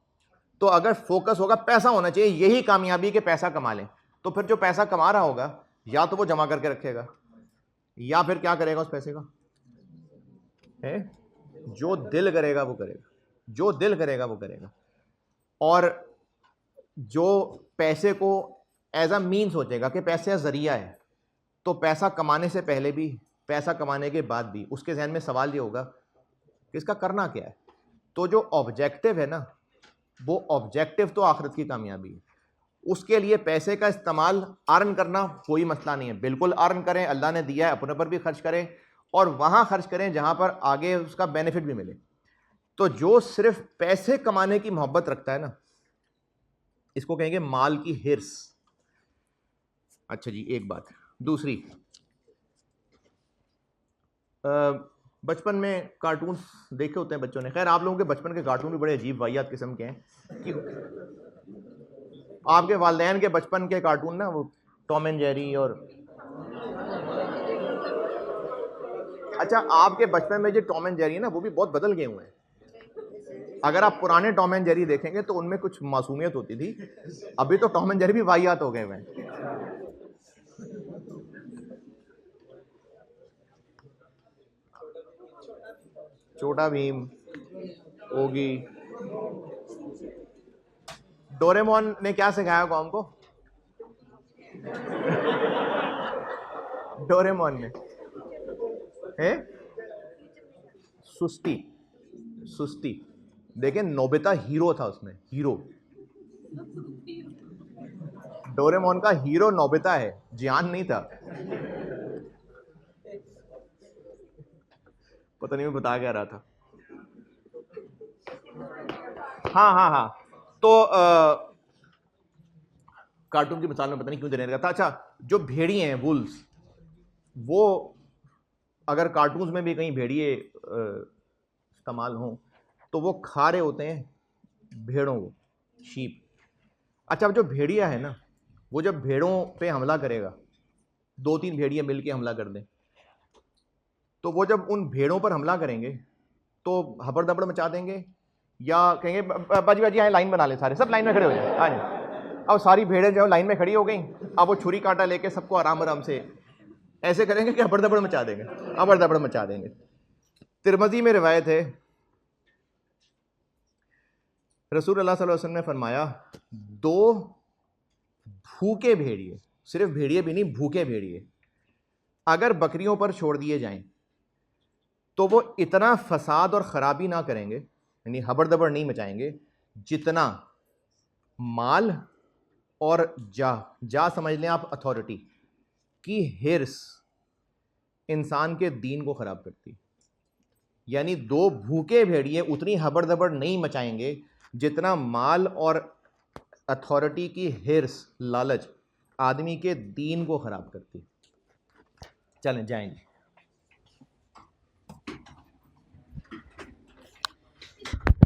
तो अगर फोकस होगा पैसा होना चाहिए, यही कामयाबी के पैसा कमा लें, तो फिर जो पैसा कमा रहा होगा या तो वो जमा करके रखेगा या फिर क्या करेगा उस पैसे का, है जो दिल करेगा वो करेगा, जो दिल करेगा वो करेगा। और जो पैसे को एज अ मीन सोचेगा कि पैसे जरिया है, तो पैसा कमाने से पहले भी, पैसा कमाने के बाद भी उसके जहन में सवाल ये होगा कि इसका करना क्या है। तो जो ऑब्जेक्टिव है ना, वो ऑब्जेक्टिव तो आखिरत की कामयाबी है। उसके लिए पैसे का इस्तेमाल, अर्न करना कोई मसला नहीं है, बिल्कुल अर्न करें, अल्लाह ने दिया है अपने पर भी खर्च करें और वहां खर्च करें जहां पर आगे उसका बेनिफिट भी मिले। तो जो सिर्फ पैसे कमाने की मोहब्बत रखता है ना, इसको कहेंगे माल की हिर्स। अच्छा जी, एक बात दूसरी, बचपन में कार्टून देखे होते हैं बच्चों ने। खैर, आप लोगों के बचपन के कार्टून भी बड़े अजीब वाहियात किस्म के हैं कि आपके वालिदैन के बचपन के कार्टून ना, वो टॉम एंड जेरी और, अच्छा आपके बचपन में जो टॉम एंड जेरी है ना, वो भी बहुत बदल गए हुए हैं। अगर आप पुराने टॉम एंड जेरी देखेंगे तो उनमें कुछ मासूमियत होती थी, अभी तो टॉम एंड जेरी भी वाहियात हो गए हुए हैं। छोटा भीम, ओगी, डोरेमोन ने क्या सिखाया कौम को? डोरेमोन ने है सुस्ती, सुस्ती। देखें, नोबिता हीरो था उसमें, हीरो। डोरेमोन का हीरो नोबिता है, जियान नहीं था। पता नहीं मैं बता क्या रहा था। हाँ हाँ हाँ, तो कार्टून की मिसाल में पता नहीं क्यों देने लगा था। अच्छा, जो भेड़िए हैं, वुल्स, वो अगर कार्टून्स में भी कहीं भेड़िए इस्तेमाल हों तो वो खा रहे होते हैं भेड़ों को, शीप। अच्छा, अब जो भेड़िया है ना, वो जब भेड़ों पे हमला करेगा, 2-3 भेड़िए मिलके हमला कर दें, तो वो जब उन भेड़ों पर हमला करेंगे तो हबड़ दबड़ मचा देंगे या कहेंगे बाजी बाजी आए, लाइन बना ले, सारे सब लाइन में खड़े हो जाए। हाँ जी, अब सारी भेड़ें जो लाइन में खड़ी हो गई, अब वो छुरी कांटा लेके सबको आराम आराम से ऐसे करेंगे कि हबड़ दबड़ मचा देंगे, हबड़ दबड़ मचा देंगे। तिरमजी में रिवायत है, रसूल अल्लाह सल्लल्लाहु अलैहि वसल्लम ने फरमाया, 2 भूखे भेड़िए, सिर्फ भेड़िए भी नहीं, भूखे भेड़िए अगर बकरियों पर छोड़ दिए जाएं तो वो इतना फसाद और खराबी ना करेंगे, यानी हबड़ दबड़ नहीं मचाएंगे, जितना माल और जा समझ लें आप, अथॉरिटी की हिर्स इंसान के दीन को खराब करती। यानी 2 भूखे भेड़िए उतनी हबड़ दबड़ नहीं मचाएंगे जितना माल और अथॉरिटी की हिर्स, लालच आदमी के दीन को खराब करती। चलें जाएंगे।